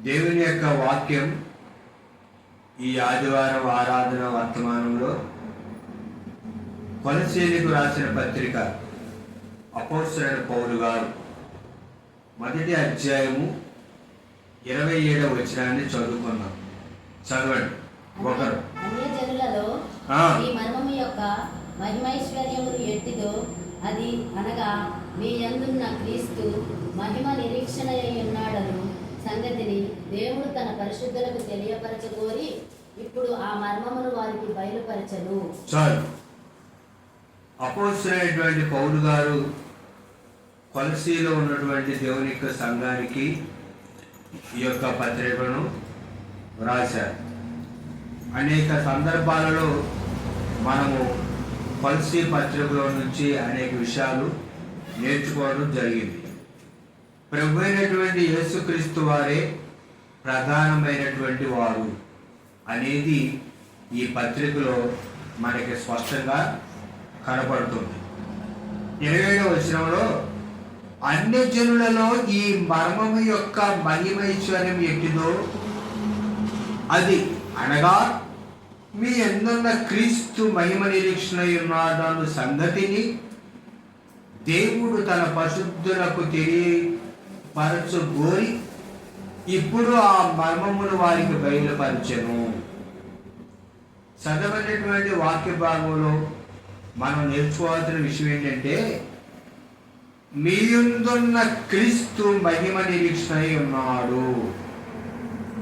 దేవుని యొక్క వాక్యం ఈ ఆదివారం ఆరాధన వర్తమానంలో కొలస్సీలకు రాసిన పత్రిక అపోస్తలుడైన పౌలు గారు 1వ అధ్యాయము 27వ వచనాన్ని చదువుకున్నాం. చదవండి ఒకరు. అన్యజనులలో ఈ మర్మము యొక్క మహిమైశ్వర్యములు ఎట్టిదో అది అనగా మీ యందున్న క్రీస్తు మహిమ నిరీక్షణయై ఉన్నాడను సంగతిని దేవుడు తన పరిశుద్ధులకు తెలియపరచగోరి ఇప్పుడు ఆ మర్మమును వారికి బయలుపరచను. చాలు. అపోస్తలుడైనటువంటి పౌలు గారు కొలస్సీలో ఉన్నటువంటి దేవుని యొక్క సంఘానికి ఈ యొక్క పత్రికను వ్రాశారు. అనేక సందర్భాలలో మనము కొలస్సీ పత్రికలో నుంచి అనేక విషయాలు నేర్చుకోవడం జరిగింది. ప్రభు అయినటువంటి యేసుక్రీస్తు వారే ప్రధానమైనటువంటి వారు అనేది ఈ పత్రికలో మనకి స్పష్టంగా కనపడుతుంది. 27వ వచనంలో అన్యజనులలో ఈ మర్మము యొక్క మహిమైశ్వర్యం ఎట్టిదో అది అనగా మీ యందున్న క్రీస్తు మహిమ నిరీక్షణ ఉన్నాడన్న సంగతిని దేవుడు తన పరిశుద్ధులకు తెలియపరచగోరి ఇప్పుడు ఆ మర్మమును వారికి బయలుపరచెను. చదవనటువంటి వాక్య భాగంలో మనం నేర్చుకోవాల్సిన విషయం ఏంటంటే, మీ యందున్న క్రీస్తు మహిమ నిరీక్షణ ఉన్నాడు.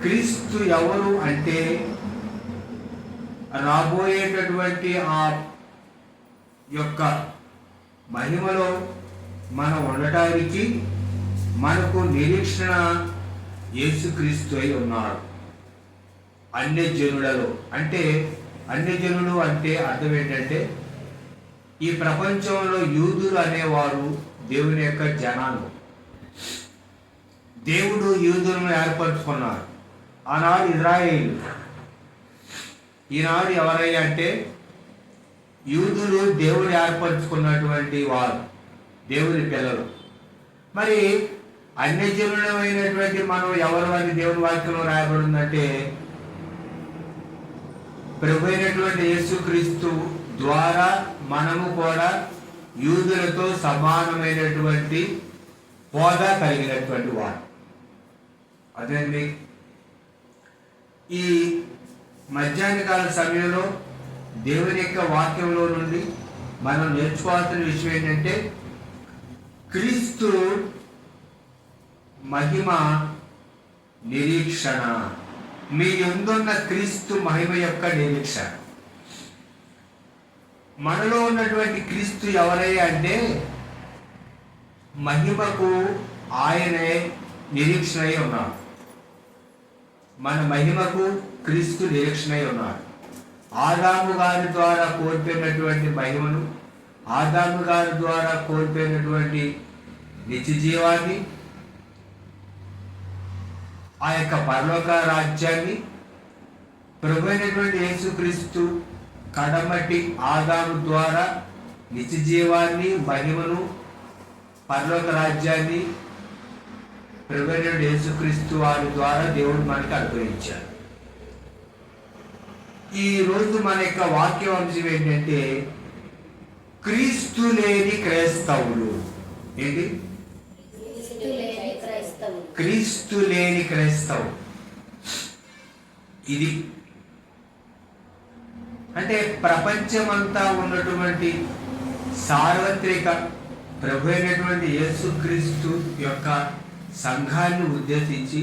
క్రీస్తు ఎవరు అంటే రాబోయేటటువంటి ఆ యొక్క మహిమలో మనం ఉండటానికి మనకు నిరీక్షణ యేసుక్రీస్తు అయి ఉన్నాడు. అన్యజనులలో అంటే అన్యజనులు అంటే అర్థం ఏంటంటే ఈ ప్రపంచంలో యూదులు అనేవారు దేవుని యొక్క జనాలు. దేవుడు యూదులను ఏర్పరచుకున్నారు. ఆనాడు ఇజ్రాయేలు, ఈనాడు ఎవరయ్యా అంటే యూదులు దేవుడు ఏర్పరచుకున్నటువంటి వారు, దేవుని పిల్లలు. మరి అన్యజనులమైనటువంటి మనం ఎవరు అని దేవుని వాక్యంలో రాయబడిందంటే ప్రభు అయినటువంటి యేసుక్రీస్తు ద్వారా మనము కూడా యూదులతో సమానమైనటువంటి హోదా కలిగినటువంటి వారు. అదేంటి ఈ మధ్యాహ్న కాల సమయంలో దేవుని యొక్క వాక్యంలో నుండి మనం నేర్చుకోవాల్సిన విషయం ఏంటంటే క్రీస్తు మహిమ నిరీక్షణ. మీ యందున్న క్రీస్తు మహిమ యొక్క నిరీక్షణ. మనలో ఉన్నటువంటి క్రీస్తు ఎవరయ్యా అంటే మహిమకు ఆయనే నిరీక్షణై ఉన్నాడు. మన మహిమకు క్రీస్తు నిరీక్షణై ఉన్నాడు. ఆదాము గారి ద్వారా కోల్పోయినటువంటి మహిమను, ఆదాము గారి ద్వారా కోల్పోయినటువంటి నిత్య జీవాన్ని, ఆ యొక్క పరలోక రాజ్యాన్ని ప్రభు అయినటువంటి యేసుక్రీస్తు కడమటి ఆదాము ద్వారా నిత్య జీవాన్ని, మహిమను, పరలోక రాజ్యాన్ని ప్రభు అయినటువంటి యేసుక్రీస్తు వారి ద్వారా దేవుడు మనకి అనుగ్రహించారు. ఈ రోజు మన యొక్క వాక్య అంశం ఏంటంటే క్రీస్తు లేని క్రైస్తవులు. ఏంటి? క్రీస్తు లేని క్రైస్తవులు. ఇది అంటే ప్రపంచమంతా ఉన్నటువంటి సార్వత్రిక ప్రభు అయినటువంటి యేసుక్రీస్తు యొక్క సంఘాన్ని ఉద్దేశించి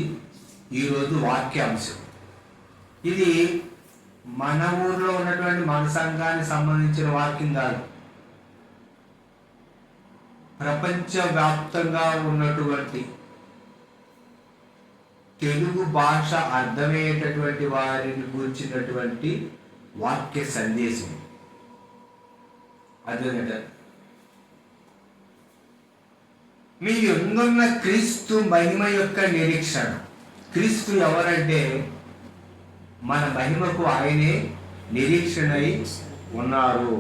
ఈరోజు వాక్యాంశం. ఇది మన ఊర్లో ఉన్నటువంటి మన సంఘానికి సంబంధించిన వాక్యం కాదు. ప్రపంచవ్యాప్తంగా ఉన్నటువంటి తెలుగు భాష అర్థమయ్యేటటువంటి వారిని గురించినటువంటి వాక్య సందేశం. అదేంట మీ యందున్న క్రీస్తు మహిమ యొక్క నిరీక్షణ. క్రీస్తు ఎవరంటే మన మహిమకు ఆయనే నిరీక్షణై ఉన్నారు.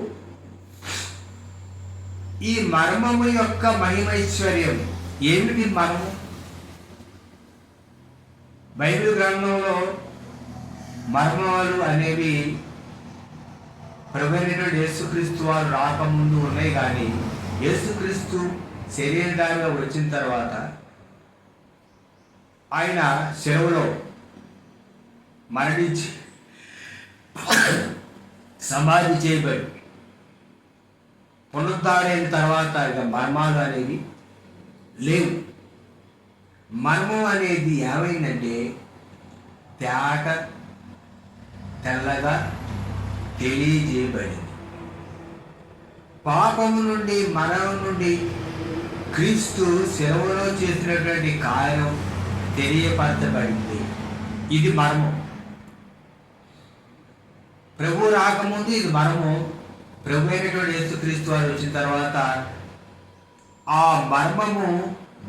ఈ మర్మము యొక్క మహిమైశ్వర్యం ఏమిటి? మర్మం బైబిల్ గ్రంథంలో మర్మాలు అనేవి ప్రభువైనటువంటి యేసుక్రీస్తు వారు రాకముందు ఉన్నాయి, కానీ యేసుక్రీస్తు శరీరధారిగా వచ్చిన తర్వాత ఆయన శిలువలో మరణించి సమాధి చేయబడి పునరుద్ధరణైన తర్వాత ఇక మర్మాలు అనేవి లేవు. మర్మం అనేది ఏమైందంటే తెల్లగా తెలియజేయబడింది. పాపము నుండి మరణం నుండి క్రీస్తు శిలువలో చేసినటువంటి కార్యం తెలియపరచబడింది. ఇది మర్మం. ప్రభు రాకముందు ఇది మర్మం. ప్రభు అయినటువంటి యేసుక్రీస్తు వారు వచ్చిన తర్వాత ఆ మర్మము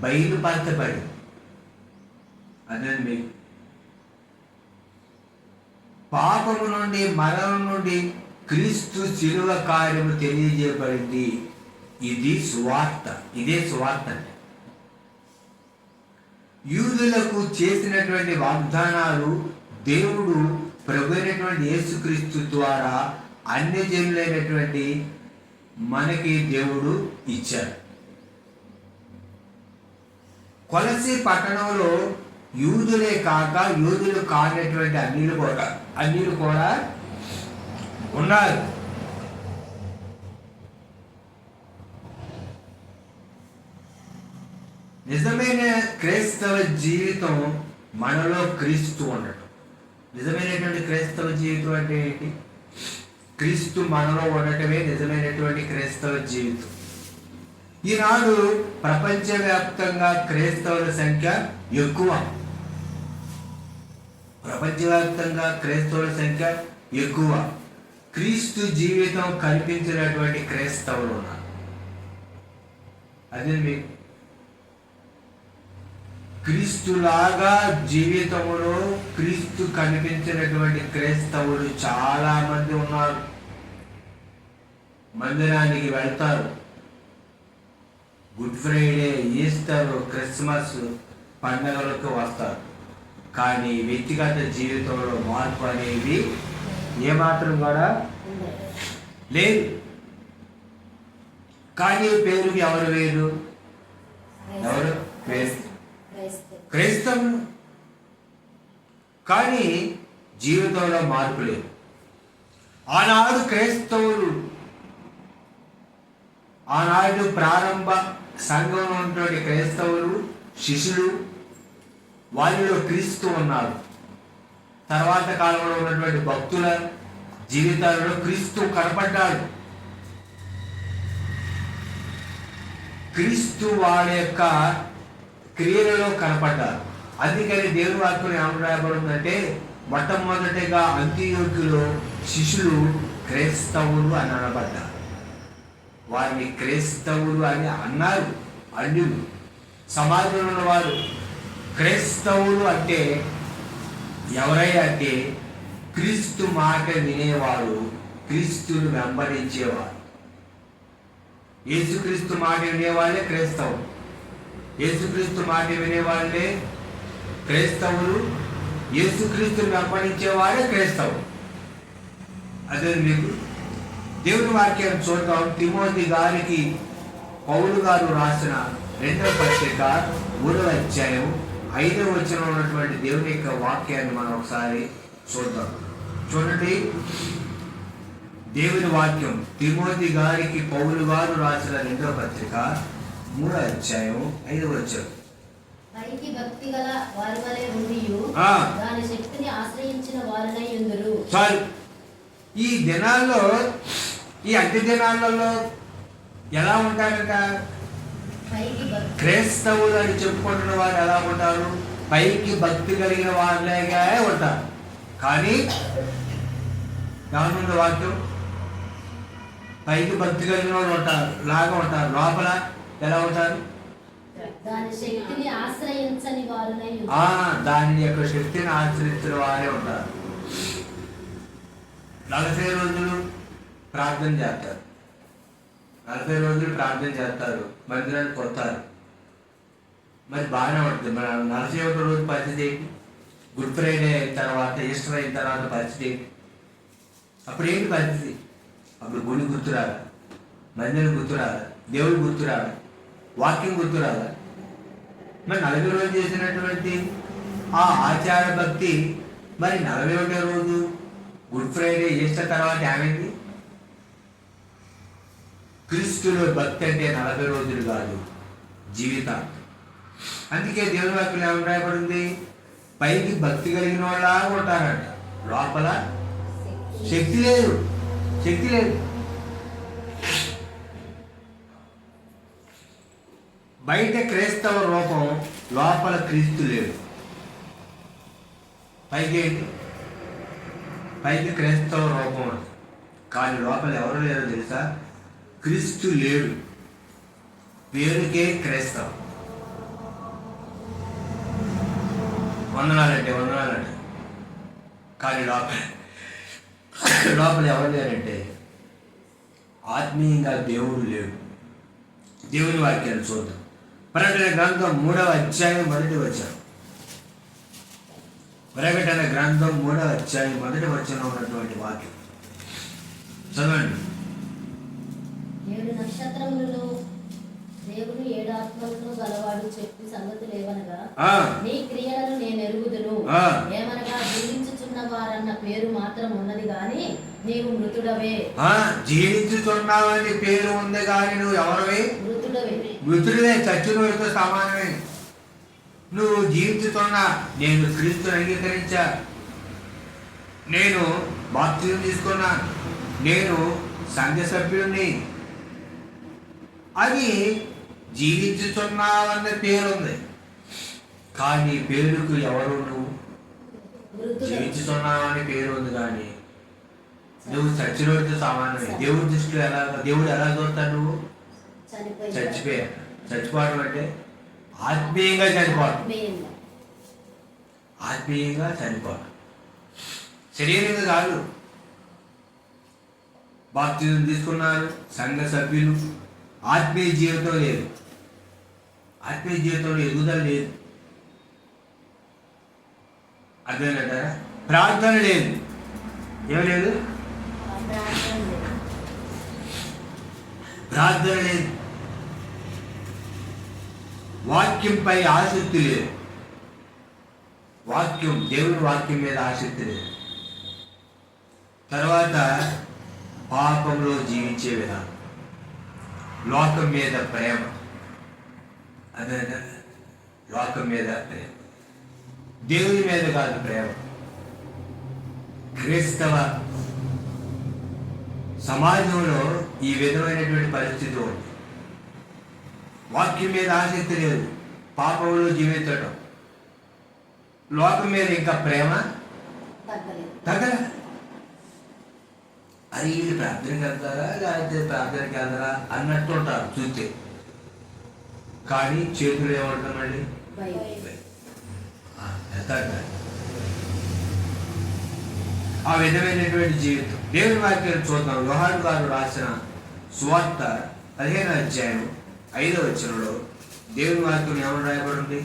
బయలుపరచబడింది. అదే మీకు పాపము నుండి మరణం నుండి క్రీస్తు శిలువ కార్యము తెలియజేయబడింది. ఇది సువార్త. ఇదే సువార్త. యూదులకు చేసినటువంటి వాగ్దానాలు దేవుడు ప్రభు అయినటువంటి యేసుక్రీస్తు ద్వారా అన్యజనులైనటువంటి మనకి దేవుడు ఇచ్చారు. కొలసి పట్టణంలో యూదులే కాక యూదులు కానటువంటి అన్యులు కూడా ఉన్నారు. నిజమైన క్రైస్తవ జీవితం మనలో క్రీస్తు ఉండటం. నిజమైనటువంటి క్రైస్తవ జీవితం అంటే ఏంటి? క్రీస్తు మనలో ఉండటమే నిజమైనటువంటి క్రైస్తవ జీవితం. ఈనాడు ప్రపంచవ్యాప్తంగా క్రైస్తవుల సంఖ్య ఎక్కువ. ప్రపంచవ్యాప్తంగా క్రైస్తవుల సంఖ్య ఎక్కువ. క్రీస్తు జీవితం కల్పించినటువంటి క్రైస్తవులు ఉన్నారు. అదే మీకు క్రీస్తులాగా జీవితంలో క్రీస్తు కనిపించినటువంటి క్రైస్తవులు చాలా మంది ఉన్నారు. మందిరానికి వెళ్తారు, గుడ్ ఫ్రైడే, ఈస్టర్, క్రిస్మస్ పండుగలకు వస్తారు, కానీ వ్యక్తిగత జీవితంలో మార్పు అనేది ఏమాత్రం కూడా లేదు. కానీ పేరుకి ఎవరు వేరు? ఎవరు క్రైస్తవులు. కానీ జీవితంలో మార్పు లేదు. ఆనాడు క్రైస్తవులు, ఆనాడు ప్రారంభ సంఘంలో ఉన్నటువంటి క్రైస్తవులు, శిష్యులు, వారిలో క్రీస్తు ఉన్నారు. తర్వాత కాలంలో ఉన్నటువంటి భక్తుల జీవితాలలో క్రీస్తు కనపడ్డాడు. క్రీస్తు వారి యొక్క క్రియలలో కనపడ్డారు. అందుకని దేవుని వాక్యం ఏమని రాయబడిందంటే, మొట్టమొదటిగా అంత్యోక్యలో శిష్యులు క్రైస్తవులు అని అనబడ్డారు. వారిని క్రైస్తవులు అని అన్నారు అన్యులు. సమాజంలో ఉన్నవారు క్రైస్తవులు అంటే ఎవరైనా అంటే క్రీస్తు మాట వినేవారు, క్రీస్తును వెంబడించేవారు. యేసుక్రీస్తు మాట వినేవాళ్ళే క్రైస్తవులు. యేసుక్రీస్తు మాట వినేవాళ్ళే క్రైస్తవులు. యేసుక్రీస్తుని వెంబడించేవాడే క్రైస్తవులు. అదే మీకు దేవుని వాక్యాన్ని చూద్దాం. తిమోతి గారికి పౌలు గారు రాసిన 2వ పత్రిక 3వ అధ్యాయం 5వ వచనంలో ఉన్నటువంటి దేవుని యొక్క వాక్యాన్ని మనం ఒకసారి చూద్దాం. చూడండి, దేవుని వాక్యం తిమోతి గారికి పౌలు గారు రాసిన 2వ పత్రిక 3వ అధ్యాయం 5వ వచనం. పైకి భక్తి గల వారి వలె ఉండియు దాని శక్తిని ఆశ్రయించిన వారినై ఉందురు. చాలు. ఈ దినాల్లో, ఈ అన్ని దినాలలో ఎలా ఉంటారంట? క్రైస్తవులు అని చెప్పుకుంటున్న వారు ఎలా ఉంటారు? పైకి భక్తి కలిగిన వాళ్ళగా ఉంటారు. కానీ దాని వాక్యం పైకి భక్తి కలిగిన వాళ్ళు ఉంటారు, లాగా ఉంటారు, లోపల ఎలా ఉంటారు? దాని శక్తిని ఆశ్రయించని వారునై దాని యొక్క శక్తిని ఆశ్రయించిన వారే ఉంటారు. 40 రోజులు ప్రార్థన చేస్తారు. 40 రోజులు ప్రార్థన చేస్తారు, మందిరానికి కొడతారు. మరి బాగానే ఉంటుంది. మన 41వ రోజు పరిస్థితి ఏంటి? గుడ్ ఫ్రైడే అయిన తర్వాత, ఈస్టర్ అయిన తర్వాత పరిస్థితి అప్పుడు ఏంటి పరిస్థితి? అప్పుడు గుడి గుర్తురాదా, మందిరం గుర్తురాదా, దేవుడు గుర్తురాదా, వాక్యం గుర్తురాదా? మరి 40 రోజులు చేసినటువంటి ఆ ఆచార భక్తి మరి 41వ రోజు గుడ్ ఫ్రైడే, ఈస్టర్ తర్వాత ఏమైంది? క్రీస్తులో భక్తి అంటే 40 రోజులు కాదు, జీవితాంతం. అందుకే దేవుని వాక్యం ఏమని రాయబడింది? పైకి భక్తి కలిగిన వాళ్ళ ఉంటారంట, లోపల శక్తి లేదు, శక్తి లేదు. బయట క్రైస్తవ రూపం, లోపల క్రీస్తు లేడు. పైకి పైకి క్రైస్తవ రూపం కానీ లోపల ఎవరు లేరో తెలుసా? క్రీస్తు లేడు, పేరుకే క్రైస్తవం. వందనాలంటే కానీ లోపల ఎవరు లేరంటే ఆత్మీయంగా దేవుడు లేడు. దేవుని వాక్యాన్ని చూద్దాం. ప్రకటన గ్రంథం 3వ అధ్యాయం 1వ వచనం. ప్రకటన గ్రంథం 3వ అధ్యాయం 1వ వచనంలో ఉన్నటువంటి వాక్యం చదవండి. 7 నక్షత్రములను దేవుడు 7 ఆత్మలను గలవాడు చెప్పు సంగతులు ఏమనగా, నీ క్రియలను నేను ఎరుగుదును. ఏమనగా జీవించుచున్న వారన్న పేరు మాత్రం ఉన్నది గాని నీవు మృతుడవే. జీవించుచున్నావని పేరు ఉంది కానీ నువ్వు ఎవరవే? మృతుడివే, చచ్చిన వాడితో సమానమే. నువ్వు జీవించుతున్నా, నేను క్రీస్తుని అంగీకరించా, నేను బాప్తిజం తీసుకున్నా, నేను సంఘ సభ్యుడిని, అది జీవించుతున్నావన్న పేరు ఉంది కానీ పేరుకు ఎవరు? నువ్వు జీవించుతున్నావని పేరు ఉంది కానీ నువ్వు చచ్చినోడితో సమానమే. దేవుడి దృష్టిలో దేవుడు ఎలా చూస్తాడు? నువ్వు చచ్చిపోవడం అంటే ఆత్మీయంగా చనిపోవడం, ఆత్మీయంగా చనిపోవడం, శరీరంగా కాదు. బాప్తిజం తీసుకున్నారు, సంఘ సభ్యులు, ఆత్మీయ జీవితం లేదు, ఆత్మీయ జీవితంలో ఎదుగుదల లేదు. అర్థమైందంటారా? ప్రార్థన లేదు, ఏం లేదు? ప్రార్థన లేదు, వాక్యంపై ఆసక్తి లేదు, దేవుని వాక్యం మీద ఆసక్తి లేదు. తర్వాత పాపంలో జీవించే విధానం, లోకం మీద ప్రేమ, అదే లోకం మీద ప్రేమ, దేవుని మీద కాదు ప్రేమ. క్రైస్తవ సమాజంలో ఈ విధమైనటువంటి పరిస్థితి ఉంది. వాక్యం మీద ఆసక్తి లేదు, పాపంలో జీవించటం, లోకం మీద ఇంకా ప్రేమ తగ్గల. అది వీళ్ళు ప్రార్థనకి వెళ్తారా లేకపోతే ప్రార్థనకి వెళ్తారా అన్నట్టు ఉంటారు చూస్తే, కానీ చేతులు ఏమంటామండి? వెళ్తారు. ఆ విధమైనటువంటి జీవితం. దేవుని వాక్యాన్ని చూద్దాం. యోహాను గారు రాసిన సువార్త 15వ అధ్యాయం 5వ వచనంలో దేవుని వాక్యం ఏమని రాయబడింది?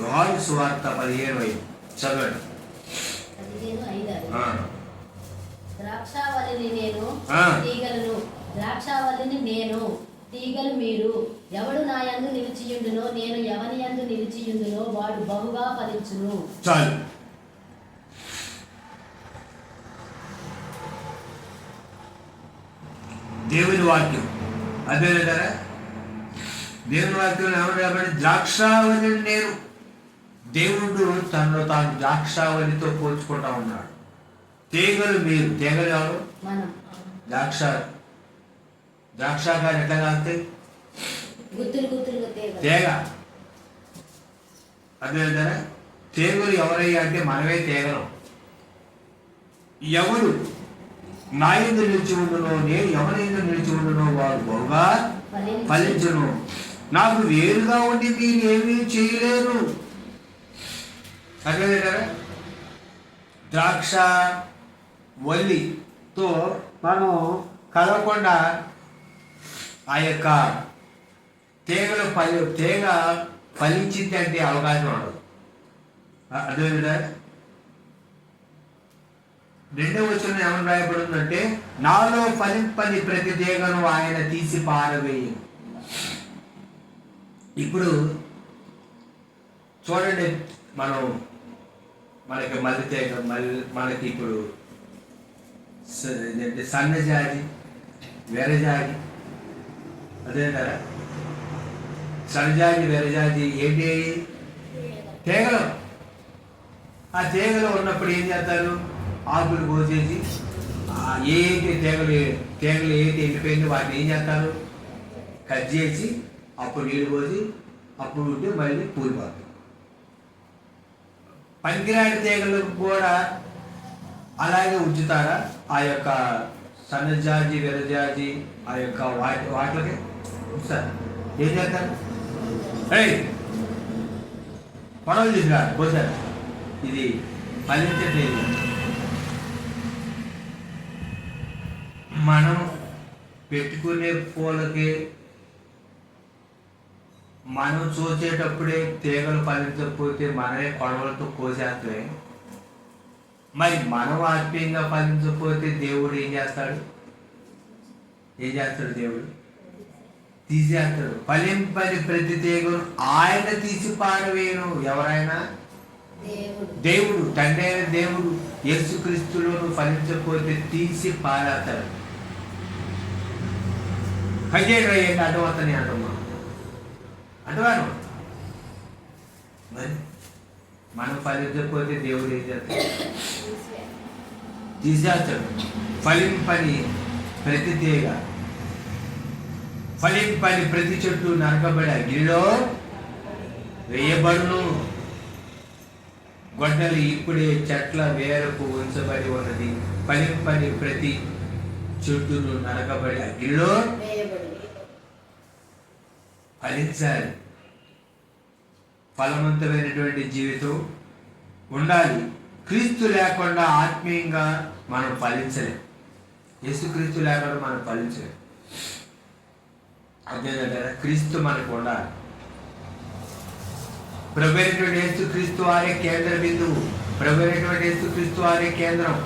యోహాను సువార్త 15:5 చదవండి. ద్రాక్షావల్లిని నేను, తీగలను. ద్రాక్షావల్లిని నేను, తీగలు మీరు. ఎవడు నా యందు నిలిచియుండునో, నేను ఎవని యందు నిలిచియుండునో వాడు బహుగా ఫలించును. చాలు. దేవుని వాక్యం అదే కదా. దేవుని వాక్యం ఏమని రాబడి? ద్రాక్షావల్లిని నేను. దేవుడు తనలో తాను ద్రాక్షావల్లితో పోల్చుకుంటా ఉన్నాడు. తీగలు మీరు. తీగలు ఎవరు? ద్రాక్షాకాయలు ఎట్లా కాస్తాయి? తీగ. అదే కదా. తీగలు ఎవరయ్యా అంటే మనమే తీగలం. ఎవరు నా యందు నిలిచి ఉండునో, నేను ఎవరి యందు నిలిచి ఉండునో వాడు బహుగా ఫలించును. నాకు వేరుగా ఉండి మీరు ఏమీ చేయలేరు. అదే కదా. ద్రాక్ష వల్లితో మనం కలవకుండా ఆ యొక్క తీగ ఫలించింది అంటే అవకాశం ఉండదు. అదే రెండవ వచనం ఏమని రాయబడిందంటే, నాలో ఫలింపని ప్రతి తీగను ఆయన తీసి పారవేయు. ఇప్పుడు చూడండి, మనకి మల్లి తీగ, మనకి ఇప్పుడు సన్నజాజి, వెరజాజి, అదే కదా, సన్నజాజి వెరజాజి ఏంటి? తీగలు. ఆ తీగలు ఉన్నప్పుడు ఏం చేస్తారు? ఆకులు కోసేసి ఏంటి తీగలు ఏంటి ఎండిపోయింది వాటిని ఏం చేస్తారు? కట్ చేసి అప్పుడు నీళ్ళు పోసి అప్పుడు ఉంటే మళ్ళీ పూరిపోతుంది. పనికిరాని తీగలకు కూడా అలాగే ఉంచుతారా? ఆ యొక్క సన్నజాజి వెరజాజి ఆ యొక్క వాటికి ఉంచుతారు. ఏం చేస్తారు? పొడవలు తీసుకురా పోసారు, ఇది ఫలించట్లేదు. మనం పెట్టుకునే పూలకి మనం చూసేటప్పుడే తీగలు ఫలించకపోతే మనమే కొడవలతో కోసేస్తే, మరి మనం ఆత్మీయంగా ఫలించకపోతే దేవుడు ఏం చేస్తాడు? దేవుడు తీసేస్తాడు. ఫలింపని ప్రతి తీగను ఆయన తీసి పారవేయను. ఎవరైనా? దేవుడు, తండ్రి అయిన దేవుడు యేసుక్రీస్తులోను ఫలించకపోతే తీసి పారేస్తాడు. కయ్యేడు అయ్యేది అడ్డవతని అంటున్నాం, అంటవాను. మరి మనం ఫలించకపోతే దేవుడు ఏం చేస్తాడు? తీసేస్తాడు. ఫలింపని ప్రతి తీగ, ఫలింపని ప్రతి చెట్టు నరకబడి అగ్నిలో వేయబడును. గొడ్డలి ఇప్పుడే చెట్ల వేరకు ఉంచబడి ఉన్నది. ఫలింపని ప్రతి చెట్టును నరకబడి అగ్నిలో ఫలించాలి. ఫలవంతమైనటువంటి జీవితం ఉండాలి. క్రీస్తు లేకుండా ఆత్మీయంగా మనం ఫలించలేం. యేసుక్రీస్తు లేకుండా మనం ఫలించలేం. అదేంటంటే క్రీస్తు మనకు ఉండాలి. ప్రభు అయినటువంటి యేసుక్రీస్తు వారే కేంద్ర బిందువు. ప్రభు అయినటువంటి యేసుక్రీస్తు వారే కేంద్రం.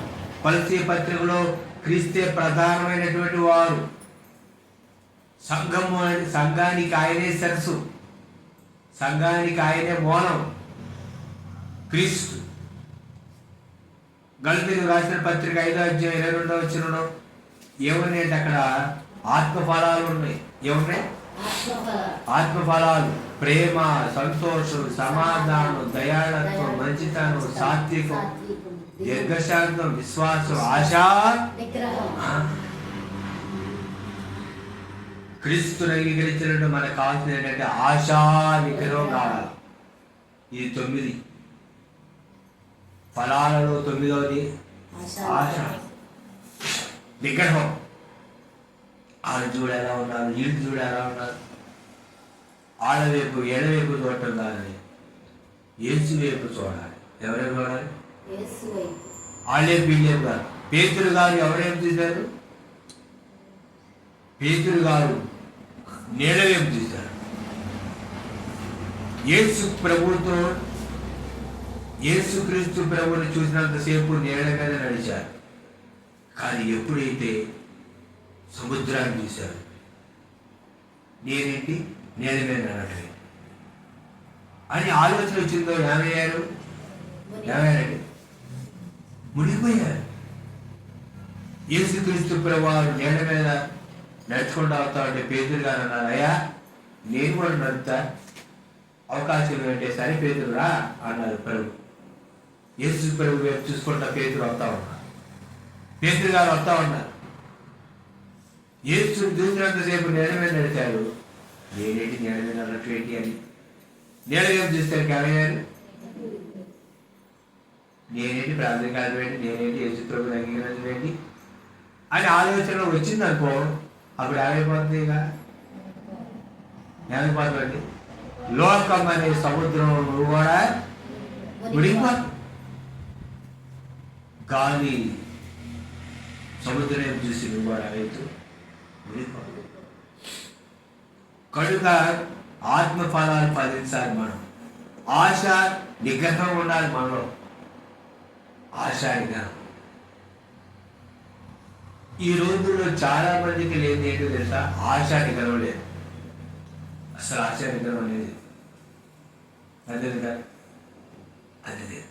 కొలసీ పత్రికలో క్రీస్తే ప్రధానమైనటువంటి వారు. సంఘానికి ఆయనే శిరస్సు, సంఘానికి ఆయనే మూలం క్రీస్తు. గల్తీయులకు రాసిన పత్రిక 5:22 ఏమున్నాయంటే అక్కడ ఆత్మఫలాలు ఉన్నాయి. ఏమున్నాయి? ఆత్మఫలాలు. ప్రేమ, సంతోషం, సమాధానం, దయాళత్వం, మంచితనం, సాత్వికం, దీర్ఘశాంతం, విశ్వాసం, ఆశ. క్రీస్తుని అంగీకరించినట్టు మనకు కావాల్సింది ఏంటంటే ఆశా నిగ్రహం కావాలి. ఇది 9 ఫలాలలో 9వది ఆశ నిగ్రహం. వాళ్ళు చూడు ఎలా ఉన్నారు, వీళ్ళు చూడు ఎలా ఉన్నారు. ఆడవైపు ఎడవైపు చూడటం కాదని యేసు వైపు చూడాలి. ఎవరైపు చూడాలి? వాళ్ళేపు వీళ్ళేపు కాదు. పేతురు గారు ఎవరేపు చూశారు? పేతురు గారు నీళ్ళవేపు చూశారు. యేసుక్రీస్తు ప్రభువుని చూసినంతసేపు నీళ్ళ మీద నడిచారు. కానీ ఎప్పుడైతే సముద్రాన్ని చూశారు, నేనేంటి నీళ్ళ మీద నడటమే అని ఆలోచన వచ్చిందో ఏమయ్యారు? మునిగిపోయారు. యేసుక్రీస్తు ప్రభువారు నీళ్ళ మీద నడుచుకుంటూ అవుతా ఉంటే పేతురు గారు అన్నారు, అయ్యా నేను కూడా నడుపుతా, అవకాశం ఏంటే సరే పేతురు రా అన్నారు ప్రభు. యేసు ప్రభు వైపు చూసుకుంటా పేతురు వస్తా ఉన్నారు. పేతురు గారు వస్తా ఉన్నారు. యేసు చూసినంతసేపు నీళ్ళ మీద నడిచారు. నేనేంటి నీళ్ళ మీద నడట్లేంటి అని నీళ్ళ వైపు చూస్తారు. ఏమయ్యారు? నేనేంటి ప్రార్థన కాదు ఏంటి, నేనేంటి యేసు ప్రభుని అంగీకరించడం ఏంటి అని ఆలోచన వచ్చిందనుకో, అప్పుడు ఏమైపోతుంది? ఇక ఏమైపోతుంది? లోకం అనే సముద్రం కూడా మునిగిపోతుంది. గాలి సముద్రం చూసి నువ్వు కూడా రైతు మునిగిపోతుంది. కనుక ఆత్మఫలాలు ఫలించాలి. మనం ఆశ నిగ్రహం ఉండాలి. మనలో ఆశ నిగ్రహం. ఈ రోజుల్లో చాలా మందికి లేని ఏంటో తెలుసా? ఆశా నిగ్రహం లేదు. అసలు ఆశా నిగ్రహం అనేది అదే కదా, అది లేదు.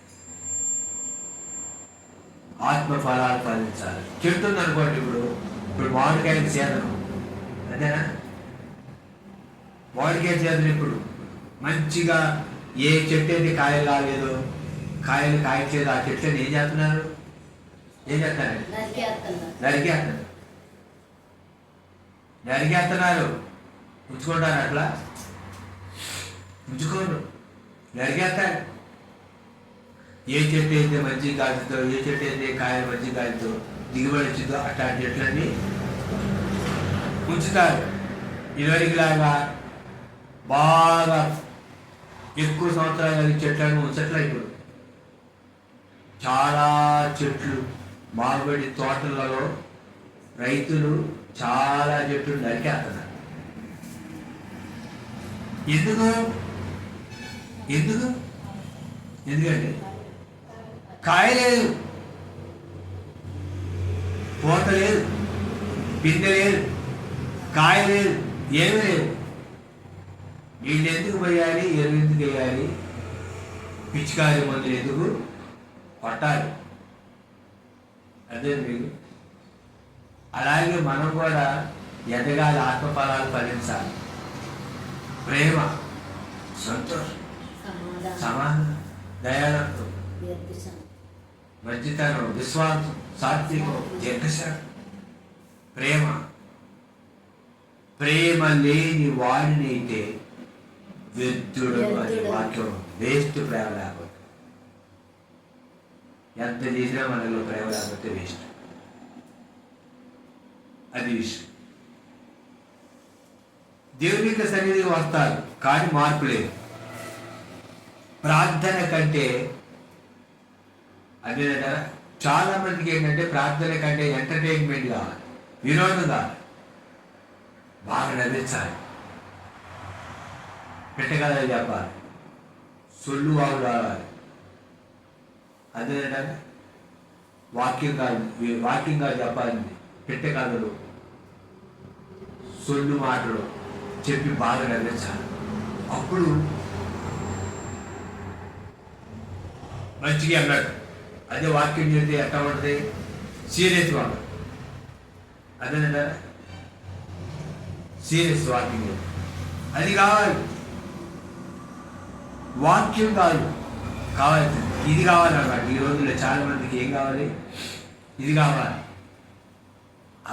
ఆత్మ ఫలాలు ఫలించాలి. చెప్తుంది అనుకోండి, ఇప్పుడు మామిడికాయకి చేదనం, అదేనా? మామిడికాయ చేదనం ఇప్పుడు మంచిగా ఏ చెట్టు అయితే కాయలు రాలేదో, కాయలు కాయట్లేదు, ఆ చెట్లను ఏం చేస్తున్నారు? నరికేస్తున్నారు. ఉంచుకుంటారు అట్లా? ఉంచుకోరు, నరికేస్తారు. ఏ చెట్టు అయితే మంచి కాలుతో, ఏ చెట్టు అయితే కాయలు మంచి కాలుతో దిగుబడి వచ్చిందో అట్లాంటి చెట్లన్నీ ఉంచుతారు. ఇదివరకులాగా బాగా ఎక్కువ సంవత్సరాలు చెట్లను ఉంచట్లా. ఇప్పుడు చాలా చెట్లు, మామిడి తోటలలో రైతులు చాలా చెట్లు నరికేస్తున్నారు. ఎందుకంటే కాయ లేదు, పూత లేదు, పిందె లేదు, కాయ లేదు, ఏమీ లేదు. వీళ్ళు ఎందుకు పోయాలి? ఎరువు ఎందుకు వేయాలి? పిచికారి మందులు ఎందుకు కొట్టాలి? అదే మీకు. అలాగే మనం కూడా ఎదగాలి, ఆత్మఫలాలు ఫలించాలి. ప్రేమ, సంతోషం, సమాధానం, దయాళత్వం, మంచితనం, విశ్వాసం, సాత్వికం, దీర్ఘశాంతం. ప్రేమ లేని వాడినైతే వ్యర్థుడు అని వాక్యం. వేస్ట్ ప్రేమ లేకపోతే. ఎంత చేసినా మనలో ప్రేమ లేకపోతే వేస్ట్. అది విషయం. దేవుని యొక్క సన్నిధికి వస్తారు కానీ మార్పు లేదు. ప్రార్థన కంటే అదేనా, చాలా మందికి ఏంటంటే ప్రార్థన కంటే ఎంటర్టైన్మెంట్ కావాలి, వినోదం కావాలి, బాగా నవ్వించాలి, పెట్టగలది చెప్పాలి, సొల్లు వాగు రావాలి. అదేనా, వాక్యంగా చెప్పాలి, పెట్టే కథలు, సొల్లు మాటలు చెప్పి బాగా నవ్వించాలి. అప్పుడు మంచిగా అన్నట్టు. అదే వాక్యం చేస్తే ఎట్లా ఉంటుంది? సీరియస్గా ఉంటుంది. అదేనా, సీరియస్ వాక్యం అది కావాలి. వాక్యం కావాలి, ఇది కావాలన్నమాట. ఈ రోజుల్లో చాలా మందికి ఏం కావాలి? ఇది కావాలి.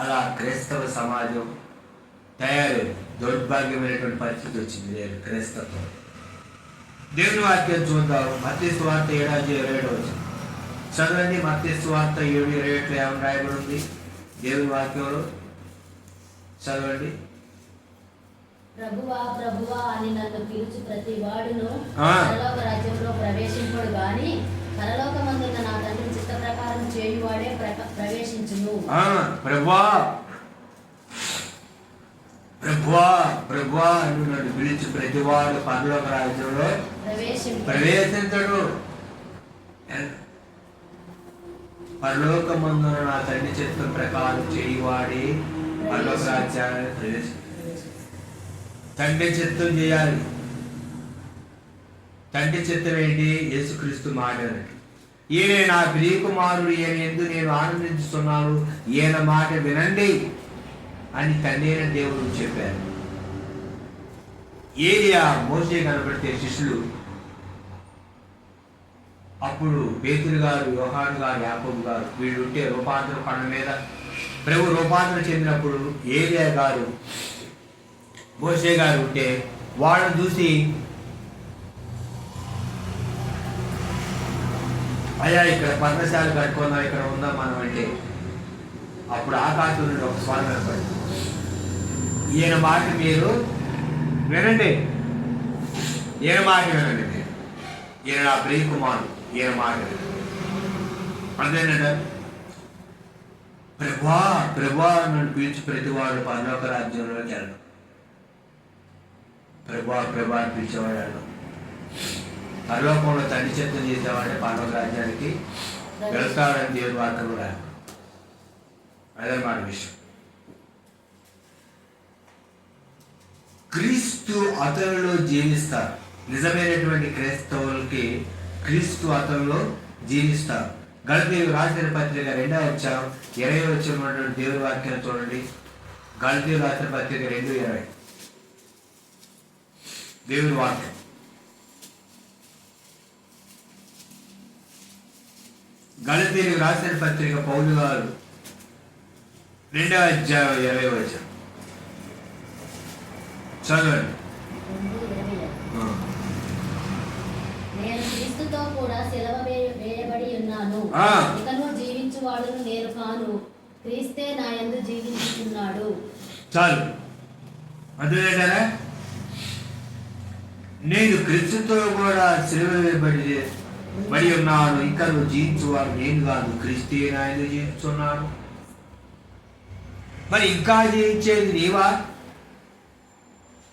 అలా క్రైస్తవ సమాజం తయారైంది. దౌర్భాగ్యమైనటువంటి పరిస్థితి వచ్చింది క్రైస్తత్వం. దేవుని వాక్యం చూద్దాం. మత్తయి సువార్త 7:27 చదవండి. మత్తయి సువార్త 7:27 ఏమని రాయబడి ఉంది దేవుని వాక్యంలో? చదవండి. ప్రభువా ప్రభువా అని నన్ను పిలుచు ప్రతి వాడును పరలోక రాజ్యంలో ప్రవేశింపడు గాని పరలోకమందున్న నా తండ్రి చిత్త ప్రకారం చేయువాడే ప్రవేశించును. ప్రభువా ప్రభువా ప్రభువా అని నన్ను పిలిచి ప్రతివాడు పరలోక రాజ్యంలో ప్రవేశించడు. పరలోకమందున నా తండ్రి చిత్తం ప్రకారం చేయువాడే పరలోక రాజ్యాన్ని ప్రవేశించడు. తండ్రి చిత్తం చేయాలి. తండ్రి చిత్తం ఏంటి? యేసుక్రీస్తు మాట. ఈయన నా ప్రియకుమారుడు, ఈయన యందు నేను ఆనందిస్తున్నాను, ఈయన మాట వినండి అని తండ్రి అయిన దేవుడు చెప్పారు. ఏలియా మోషే కనబడితే శిష్యులు, అప్పుడు పేతురు గారు, యోహాను గారు, యాకోబు గారు వీళ్ళు ఉంటే రూపాంతర కొండ మీద ప్రభు రూపాంతరం చెందినప్పుడు ఏలియా గారు, మోషే గారు ఉంటే వాళ్ళని చూసి, అయ్యా ఇక్కడ పర్ణశాల కట్టుకుందాం, ఇక్కడ ఉందాం మనం అంటే, అప్పుడు ఆకాశం నుండి ఒక స్వరం కనపడింది, ఈయన మాట మీరు వినండి, ఈయన మాట వినండి, మీరు ఈయన నా ప్రియ కుమారుడు, ఈయన మాట వినండి. అదేనంట, ప్రభా ప్రభా నన్ను పిలిచి ప్రతివాడు పరలోక రాజ్యంలోకి వెళ్ళడం. ప్రభా ప్రభా అని పిలిచేవాడు పరలోకంలో తండ్రి చిత్తం చేసేవాడే పరలోక రాజ్యానికి వెళ్తాడని దేవుని వార్తలు రాదు. అదనమాట విషయం. క్రీస్తు అతనిలో జీవిస్తారు. నిజమైనటువంటి క్రైస్తవులకి క్రీస్తు అతనిలో జీవిస్తారు. గలతీయులకు రాసిన పత్రిక 2వ అధ్యాయం 20వ వచనం దేవుని వాక్యాన్ని చూడండి. గలతీయులకు రాసిన పత్రిక 2:20 దేవుని వాక్యం. గలతీయులకు రాసిన పత్రిక పౌలు గారు 2వ అధ్యాయం 20వ వచనం చదవండి. 2:20. నేను క్రీస్తుతో కూడా సిలువ వేయబడి ఉన్నాను. ఇకను జీవించువాడును నేను కాను, క్రీస్తే నా యందు జీవించుచున్నాడు. చాలు, అర్థమేంటారా? నేను క్రీస్తుతో కూడా సిలువ వేయబడి ఉన్నాను, ఇకను జీవించువాడు నేను కాదు, క్రీస్తే నా యందు జీవించున్నాడు. మరి ఇంకా జీవించేది నీవా,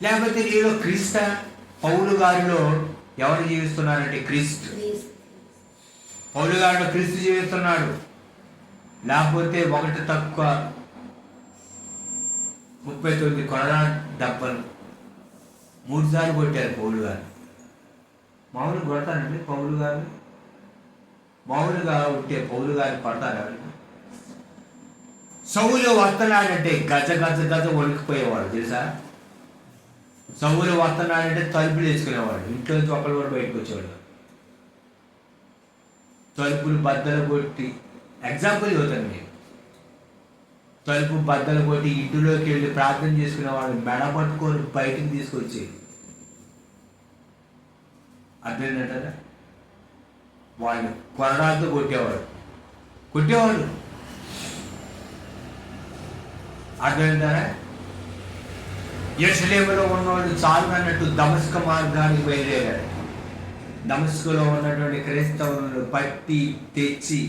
లేకపోతే నీలో క్రీస్త? పౌలు గారిలో ఎవరు జీవిస్తున్నారంటే క్రీస్తు. పౌలు గారిలో క్రీస్తు జీవిస్తున్నాడు. లేకపోతే 1:39 కొరడా డబ్బలు 3 సార్లు కొట్టారు పౌలు గారు. మామూలు కొడతారండి పౌలు గారు? మామూలుగా ఉంటే పౌలు గారిని పడతారు ఎవరు? సౌలు వస్తున్నాడంటే గజ గజ గజ వణికిపోయేవాడు తెలుసా? సౌలు వస్తున్నాడంటే తలుపులు వేసుకునేవాడు. ఇంట్లో నుంచి ఒకళ్ళు కూడా బయటకు వచ్చేవాడు. తలుపులు బద్దలు కొట్టి, ఎగ్జాంపుల్ చెబుతాను నేను, తలుపు బద్దలు కొట్టి ఇంటిలోకి వెళ్ళి ప్రార్థన చేసుకునేవాడు. మెడ పట్టుకొని బయటకు తీసుకొచ్చేది. అర్థమైందంటారా? వాళ్ళు కొరడాలతో కొట్టేవాడు. అర్థమైంటారా? యెరూషలేములో ఉన్నవాడు చాలు అన్నట్టు దమస్క మార్గానికి బయలుదేరాడు. దమస్కులో ఉన్నటువంటి క్రైస్తవులను పట్టి తెచ్చి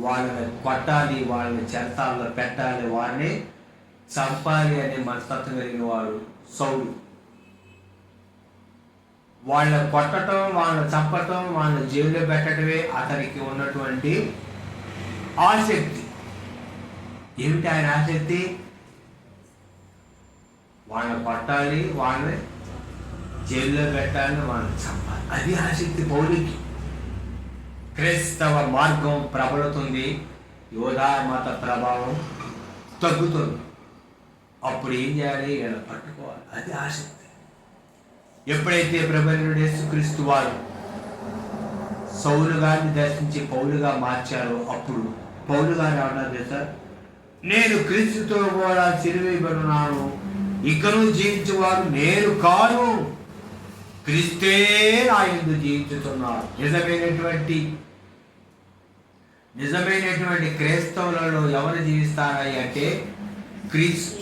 వాళ్ళని కొట్టాలి, వాళ్ళని చెరసాలలో పెట్టాలి, వారిని చంపాలి అనే మనస్తత్వం కలిగిన వాడు సౌలు. వాళ్ళని కొట్టడం, వాళ్ళని చంపటం, వాళ్ళని జైల్లో పెట్టడమే అతనికి ఉన్నటువంటి ఆసక్తి. ఏమిటి ఆయన ఆసక్తి? వాళ్ళని కొట్టాలి, వాళ్ళని జైల్లో పెట్టాలి, వాళ్ళని చంపాలి. అది ఆసక్తి పౌలుకి. క్రైస్తవ మార్గం ప్రబలుతుంది, యోధా మత ప్రభావం తగ్గుతుంది. అప్పుడు ఏం చేయాలి? వీళ్ళని పట్టుకోవాలి. అది ఆసక్తి. ఎప్పుడైతే ప్రభువైన యేసుక్రీస్తు వారు సౌలు గారిని దర్శించి పౌలుగా మార్చారో అప్పుడు పౌలు గారు ఏమన్నారు తెలుసా? నేను క్రీస్తుతో కూడా సిలువేయబడున్నాను, ఇకను జీవించేవాడు నేను కాను, క్రీస్తే నా యందు జీవించుతున్నాడు. నిజమైనటువంటి క్రైస్తవులలో ఎవరు జీవిస్తారా అంటే క్రీస్తు.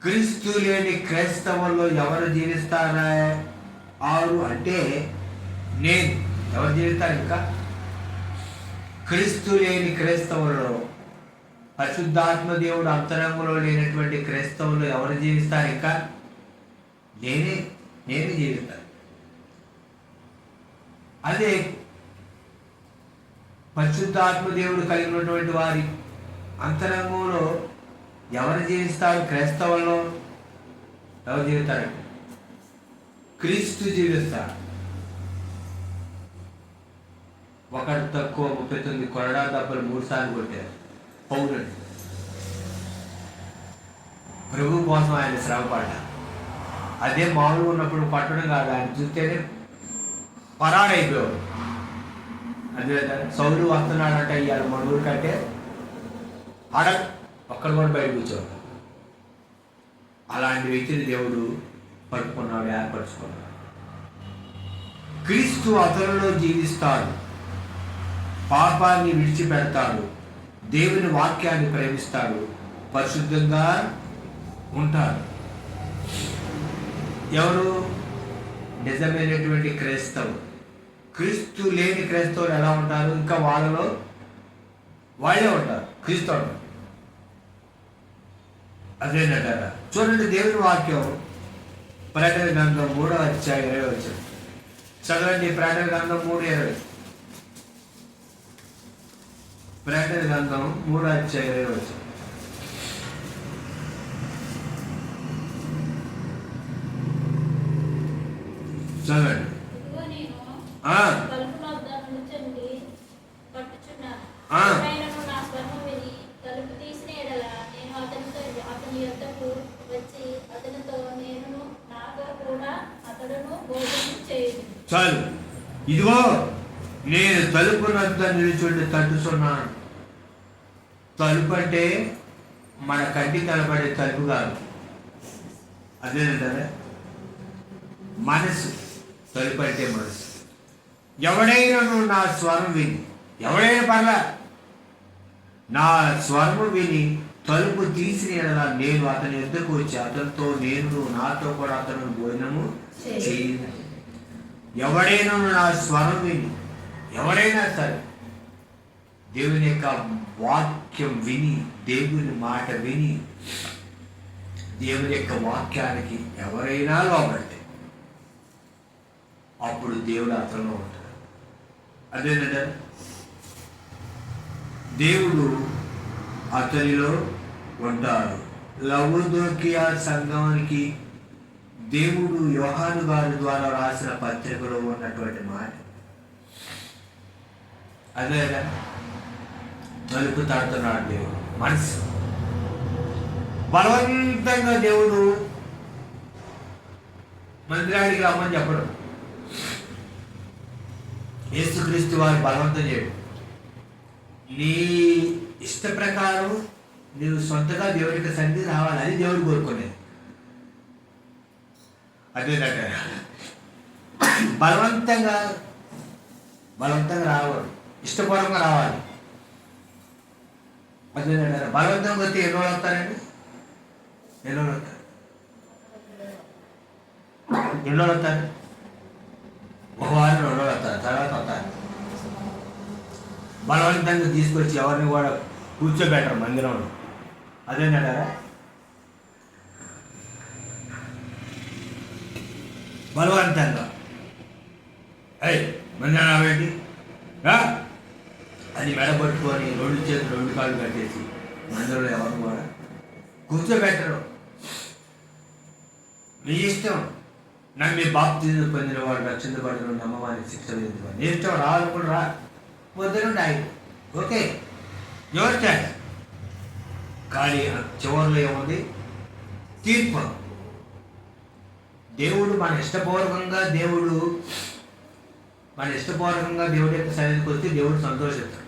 క్రీస్తు లేని క్రైస్తవుల్లో ఎవరు జీవిస్తారా అంటే నేను. ఎవరు జీవిస్తారు? ఇంకా క్రీస్తు లేని క్రైస్తవుల్లో, పరిశుద్ధాత్మ దేవుడు అంతరంగంలో లేనటువంటి క్రైస్తవులు ఎవరు జీవిస్తారు? ఇంకా నేనే జీవిస్తాను. అదే పరిశుద్ధాత్మ దేవుడు కలిగినటువంటి వారి అంతరంగంలో ఎవరు జీవిస్తారు? క్రైస్తవుల్లో ఎవరు జీవిస్తారు? క్రీస్తు జీవిస్తారు. ఒకటి తక్కువ 39 కొరడా దెబ్బలు 3 సార్లు కొట్టారు పౌరుడు. ప్రభు కోసం ఆయన శ్రమపడ్డా. అదే మామూలుగా ఉన్నప్పుడు పట్టడం కాదు, ఆయన చూస్తేనే పరాడైపోయాడు. అదే సౌలు వస్తున్నాడంటే ఇవాళ మన ఊరికంటే ఒక్కడు కూడా బయట కూర్చోడు. అలాంటి వ్యక్తిని దేవుడు పట్టుకున్నాడు, ఏర్పరచుకున్నాడు. క్రీస్తు అతనిలో జీవిస్తాడు, పాపాన్ని విడిచిపెడతాడు, దేవుని వాక్యాన్ని ప్రేమిస్తాడు, పరిశుద్ధంగా ఉంటాడు. ఎవరు? నిజమైనటువంటి క్రైస్తవులు. క్రీస్తు లేని క్రైస్తవులు ఎలా ఉంటారు? ఇంకా వాళ్ళలో వాళ్ళే ఉంటారు, క్రీస్తవులు. అదేనంటారా? చూడండి దేవుని వాక్యం ప్రకటన గ్రంథం 3వ అధ్యాయం 20వ వచనం చదవండి. ప్రకటన గ్రంథం 3:20. ప్రకటన గ్రంథం 3:20 చదవండి. ఇదిగో నేను ఆ, తలుపు వద్ద నిలుచుండి పట్టుచున్నాను. ఆ. ఎవరైనను నా స్వరము విని తలుపు తీసిన యెడల నేను అతని యొద్దకు వచ్చి అతనితో నేనును నాతో కూడా అతడును భోజనం చేయుదును. చాలు. ఇదిగో నేను తలుపు వద్ద నిలుచుండి తట్టుచున్నాను. తలుపు అంటే మన కంటికి కనబడే తలుపు కాదు, అదేనంటారా? మనసు. తలుపు అంటే మనసు. ఎవడైనా నా స్వరం విని, ఎవడైనా పర్లా, నా స్వరము విని తలుపు తీసిన యెడల నేను అతని యొద్దకు వచ్చి అతనితో నేను నాతో కూడా అతను భోజనము చేయను. ఎవడైనా నా స్వరం విని, ఎవరైనా సరే దేవుని యొక్క వాక్యం విని, దేవుని మాట విని, దేవుని యొక్క వాక్యానికి ఎవరైనా లోబడితే అప్పుడు దేవుడు అతనిలో ఉంటాడు. అదేనంటే దేవుడు అతనిలో ఉంటాడు. లవోదోకియా సంఘానికి దేవుడు యోహాను గారి ద్వారా రాసిన పత్రికలో ఉన్నటువంటి మాట అదే. తలుపు తడుతున్నాడు దేవుడు. మనసు బలవంతంగా దేవుడు మందిరానికి రమ్మని చెప్పడం. యేసుక్రీస్తు వారు బలవంతం చేయడు. నీ ఇష్ట ప్రకారం నీవు సొంతగా దేవుడికి సన్నిధి రావాలి, అది దేవుడు కోరుకునేది. అదేనట బలవంతంగా రావాలి, ఇష్టపూర్వకంగా రావాలి. అదేనట బలవంతంగా వస్తే ఎన్ని రోజులు వస్తారండి? ఎన్ని రోజులు వస్తారు? ఒక వారం 2 రోజులు వస్తారు, తర్వాత వస్తారు. బలవంతంగా తీసుకొచ్చి ఎవరిని కూడా కూర్చోబెట్టరు మందిరంలో. అదేంటారా? బలవంతంగా మందిరం ఏంటి అని మెడబట్టుకొని 2 చేతులు 2 కాళ్ళు కట్టేసి మందిరంలో ఎవరు కూడా కూర్చోబెట్టరు. మీ ఇష్టం. నమ్మి బాప్తిజం పొందిన వాడు రక్షించబడిన నమ్మవానికి శిక్ష లేదు. నీ ఇష్టం. రావాలనుకుంటే రా, వద్దనుండి ఆగి. Okay, your choice. కానీ చివరిలో ఏముంది? తీర్పు. దేవుడు మన ఇష్టపూర్వకంగా దేవుడి యొక్క సన్నిధికి వస్తే దేవుడు సంతోషిస్తాడు.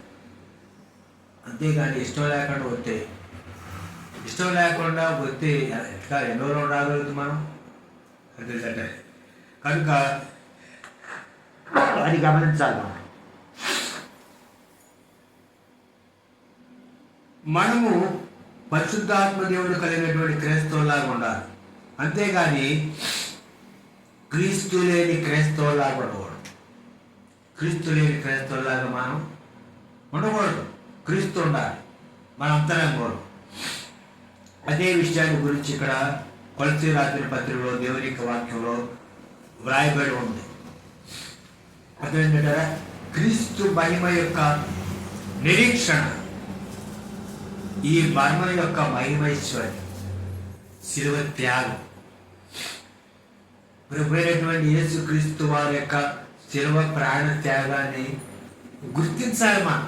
అంతేగాని ఇష్టం లేకుండా వస్తే ఎట్లా ఎన్నో రోజులు రాగలుగుతాం మనం? అదే కనుక అది గమనించాలి. మనము పరిశుద్ధాత్మ దేవుడు కలిగినటువంటి క్రైస్తవులాగా ఉండాలి. అంతేగాని క్రీస్తు లేని క్రైస్తవులాగా ఉండకూడదు. క్రీస్తు లేని క్రైస్తవులాగా మనం ఉండకూడదు. క్రీస్తు ఉండాలి, మన అంతరంగంలో. అదే విషయాన్ని గురించి ఇక్కడ కొలసీ రాసిన పత్రికలో దేవుని యొక్క వాక్యంలో వ్రాయబడి ఉంది. అదేంటంటే క్రీస్తు మహిమ యొక్క నిరీక్షణ. ఈ మహిమ యొక్క మహిమైశ్వర్యం శిలువ త్యాగం. ప్రభువైనటువంటి యేసుక్రీస్తు వారి యొక్క శిలువ ప్రాణ త్యాగాన్ని గుర్తించాలి మనం.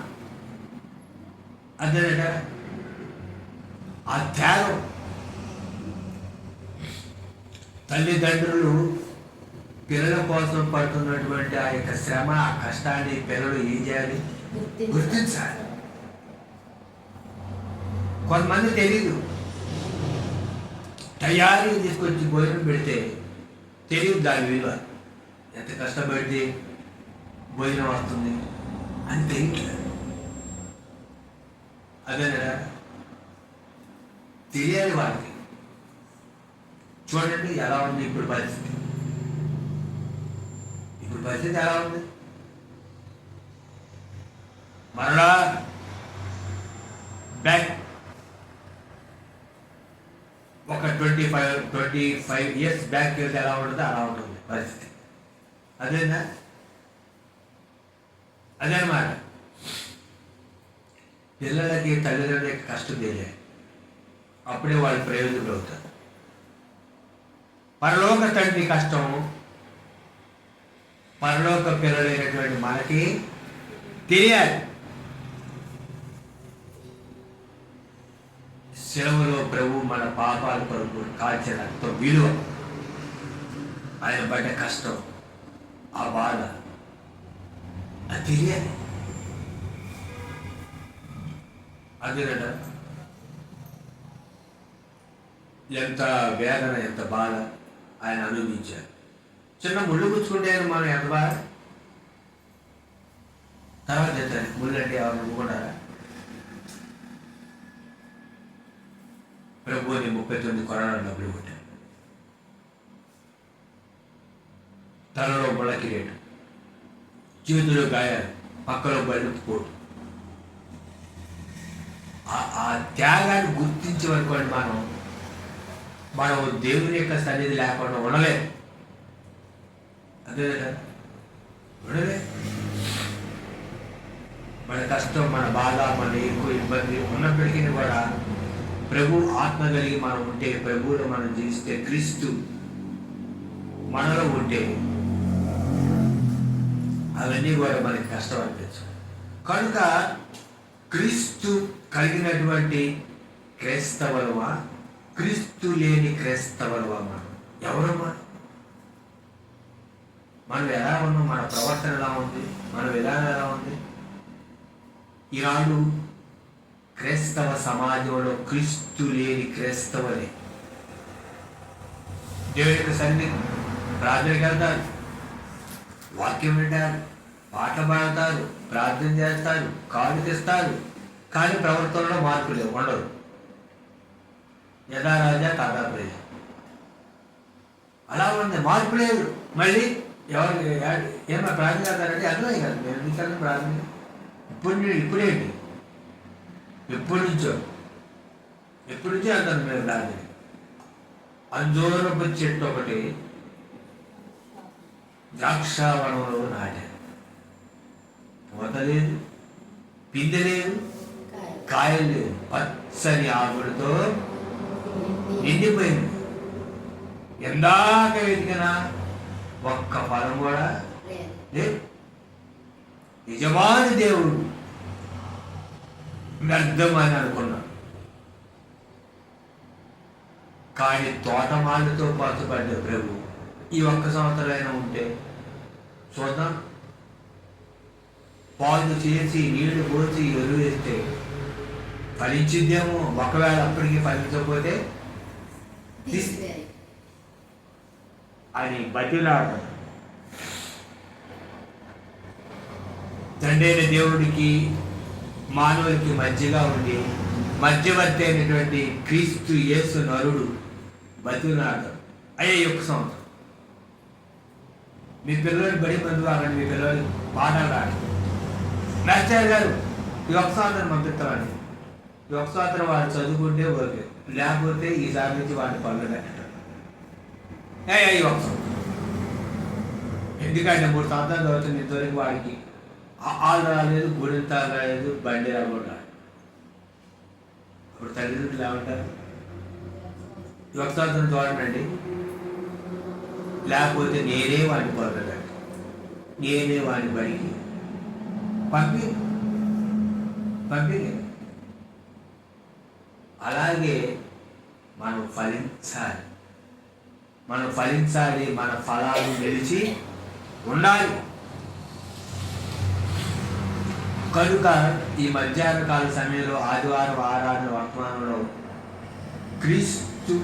అదేనట ఆ త్యాగం. తల్లిదండ్రులు పిల్లల కోసం పడుతున్నటువంటి ఆ యొక్క శ్రమ, ఆ కష్టాన్ని పిల్లలు ఏం చేయాలి? గుర్తించాలి. కొంతమంది తెలీదు. తయారీ తీసుకొచ్చి భోజనం పెడితే తెలియదు దాని విలువ. ఎంత కష్టపడితే భోజనం వస్తుంది అని తెలియట్లేదు. అదేనా? తెలియాలి వాళ్ళకి. చూడండి ఎలా ఉంది ఇప్పుడు పరిస్థితి. ఎలా ఉంది? మరలా బ్యాక్ ఒక 25 ఇయర్స్ బ్యాక్ వెళ్తే ఎలా ఉంటుందో అలా ఉంటుంది పరిస్థితి. అదేనా? అదేనమాట. పిల్లలకి తల్లిదండ్రులకి కష్టం తెలియాలి, అప్పుడే వాళ్ళు ప్రయోజకులు అవుతారు. పరలోక తండ్రి కష్టం పరలోక పిల్లలైనటువంటి మనకి తెలియాలి. శిలువలో ప్రభు మన పాపాల కొరకు కాల్చిన రక్తం విలువ, ఆయన పడ్డ కష్టం, ఆ బాధ అది తెలియాలి. అదేనట ఎంత వేదన, ఎంత బాధ ఆయన అనుభవించారు. చిన్న ముళ్ళు గుచ్చుకుంటే ఆయన మనం ఎంత బాధ. తర్వాత చెప్తాను, ముళ్ళు అంటే ఎవరు అనుకుంటారా? ప్రభుని 39 కొరడాలు డబ్బులు కొట్టారు. తలలో ముళ్ళ కిరీటం, చేతిలో గాయాలు, పక్కలో బయట పోటు. ఆ త్యాగాన్ని గుర్తించే వరకు మనం దేవుని యొక్క సన్నిధి లేకుండా ఉండలేదు. అదే ఉండలే. మన కష్టం, మన బాధ, మన ఎక్కువ ఇబ్బంది ఉన్నప్పటికీ కూడా ప్రభు ఆత్మ కలిగి మనం ఉంటే, ప్రభువులో మనం జీవిస్తే, క్రీస్తు మనలో ఉంటే అవన్నీ కూడా మనకి కష్టం అనిపించు. కనుక క్రీస్తు కలిగినటువంటి క్రైస్తవులమా, క్రీస్తు లేని క్రైస్తవులమా? ఎవరమ్మా? మనం ఎలా ఉన్నాం? మన ప్రవర్తన ఎలా ఉంది? మన విధానం ఎలా ఉంది? ఈనాడు క్రైస్తవ సమాజంలో క్రీస్తు లేని క్రైస్తవులే దేవుని యొక్క సన్నిధి ప్రార్థనకి వెళ్తారు, వాక్యం వింటారు, పాట పాడతారు, ప్రార్థన చేస్తారు, కాళ్ళు తెస్తారు, కానీ ప్రవర్తనలో మార్పులు ఉండవు. యథా రాజా తథా ప్రజ అలా ఉంది, మార్పు లేదు. మళ్ళీ ఎవరు ఏమన్నా ప్రార్థన చేస్తారంటే అర్థమే కాదు. నేను ఎందుకన్నా ప్రార్థన ఇప్పుడేంటి, ఎప్పటి నుంచో అంటాను మేము ప్రార్థన. అంజూరపు చెట్టు ఒకటి ద్రాక్షావనంలో నాటారు, పూత లేదు, పిందె లేదు, కాయలు లేదు, పచ్చని ఆకులతో నిండిపోయింది. ఎందాక వెతికినా ఒక్క ఫలం కూడా లేదు. నిజమైన దేవుడు వ్యర్థమని అనుకున్నాడు, కానీ తోటమాలతో పాటుపడ్డ ప్రభు ఈ ఒక్క సంవత్సరాలైనా ఉంటే చూద్దాం, పాలు చేసి నీళ్లు పోసి ఎరువు వేస్తే ఫలించిద్దేమో. ఒకవేళ అప్పటికి ఫలించకపోతే అని బతిలాడు. తండ్రైన దేవుడికి మానవుడికి మధ్యగా ఉండి మధ్యవర్తి అయినటువంటి క్రీస్తు యేసు నరుడు బతిలాడు. అయ్యే ఒక్క సంవత్సరం మీ పిల్లలు బడి మందు కాకండి, మీ పిల్లలు పాఠాలు రాడు. మాస్టర్ గారు ఈ ఒక్క సంవత్సరం పంపిస్తామని, ఈ ఒక్క సంవత్సరం వాడు చదువుకుంటే ఓకే, లేకపోతే ఈసారి నుంచి వాడిని పనులు పెట్టడం. ఈ ఒక్క సంవత్సరం ఎందుకంటే 3 సంవత్సరాలు చదువుతుంది, ఇంతవరకు వాడికి ఆళ్ళు రాలేదు, గుడింతాలు రాలేదు, బండి రాకుండా. ఇప్పుడు తల్లిదండ్రులు ఏమంటారు? ఈ ఒక్క సంవత్సరం చూడండి, లేకపోతే నేనే వాడిని పొందగలను, నేనే వాడిని బడికి పంపి. అలాగే మనం ఫలించాలి, మన ఫలాలు నిలిచి ఉండాలి. కనుక ఈ మధ్యాహ్న కాల సమయంలో ఆదివారం ఆరాధన వర్తమానంలో క్రీస్తు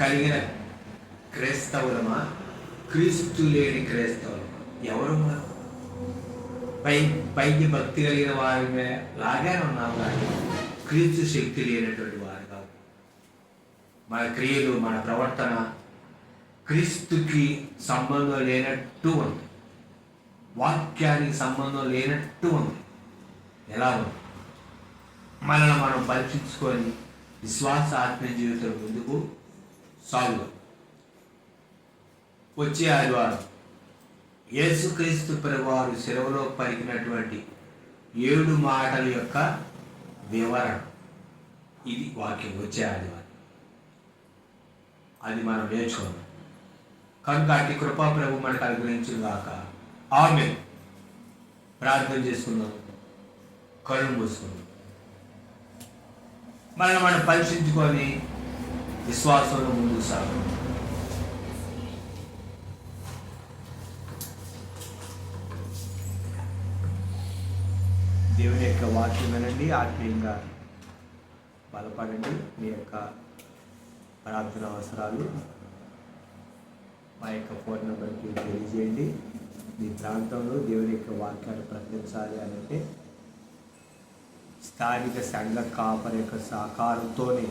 కలిగిన క్రైస్తవులమా, క్రీస్తు లేని క్రైస్తవులమా? ఎవరు? పైకి భక్తి కలిగిన వారి లాగానే ఉన్నాం, కానీ క్రీస్తు శక్తి లేనటువంటి వారు కాదు. మన క్రియలు, మన ప్రవర్తన క్రీస్తుకి సంబంధం లేనట్టు ఉంది, వాక్యానికి సంబంధం లేనట్టు ఉంది. ఎలా ఉంది? మనల్ని మనం పరీక్షించుకొని విశ్వాస ఆత్మీయ జీవితం ముందుకు సాగుదాం. వచ్చే ఆదివారం యేసుక్రీస్తు ప్రభువారు శిలువలో పలికినటువంటి 7 మాటల యొక్క వివరణ. ఇది వాక్యం వచ్చే ఆదివారం. అది మనం నేర్చుకున్నాం కనుక అట్టి కృపా ప్రభు మనకు అనుగ్రహించిన గాక. ఆమేన్. ప్రార్థన చేసుకుందాం, కళ్ళు మూసుకుందాం, మనం పరీక్షించుకొని విశ్వాసంలో ముందుకు సాగు. దేవుని యొక్క వాక్యం వినండి, ఆత్మీయంగా బలపడండి. మీ యొక్క ప్రార్థన అవసరాలు మా యొక్క ఫోన్ నెంబర్కి తెలియజేయండి. మీ ప్రాంతంలో దేవుని యొక్క వాక్యాన్ని ప్రకటించాలి అంటే స్థానిక సంఘ కాపరి యొక్క సహకారంతోనే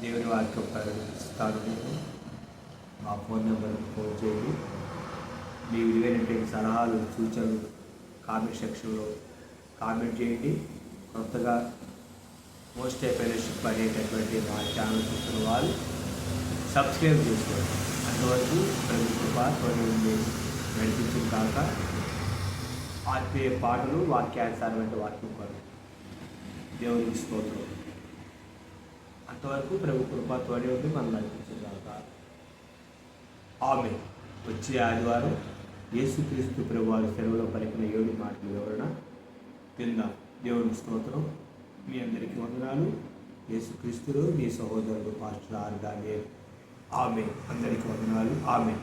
దేవుని వాక్యం ప్రకటిస్తాను. నేను మా ఫోన్ నెంబర్కి ఫోన్ చేయండి. మీ విలువైనటువంటి సలహాలు, సూచనలు కామెంట్ సెక్షన్లో కామెంట్ చేయండి. కొత్తగా మోస్ట్ ఫెలోషిప్ అనేటటువంటి మా ఛానల్ చూస్తున్న వాళ్ళు సబ్స్క్రైబ్ చేసుకోండి. అంతవరకు ప్రభు కృప తోడు ఉండి నడిపించిన కాక ఆత్మీయ పాటలు, వాక్యానుసారమైన వాక్యం కొరకు దేవునికి స్తోత్రం. అంతవరకు ప్రభు కృప తోడే ఉండి మనం నడిపించిన కాక. ఆమేన్. వచ్చే ఆదివారం యేసుక్రీస్తు ప్రభువారి సెలవులో పలికిన 7 మాటల వివరణ విందాం. దేవునికి స్తోత్రం. మీ అందరికీ వందనాలు. యేసుక్రీస్తులో మీ సహోదరుడు పాస్టర్ ఆర్ దానియేల్. ఆమేన్. అందరికీ వందనాలు. ఆమేన్.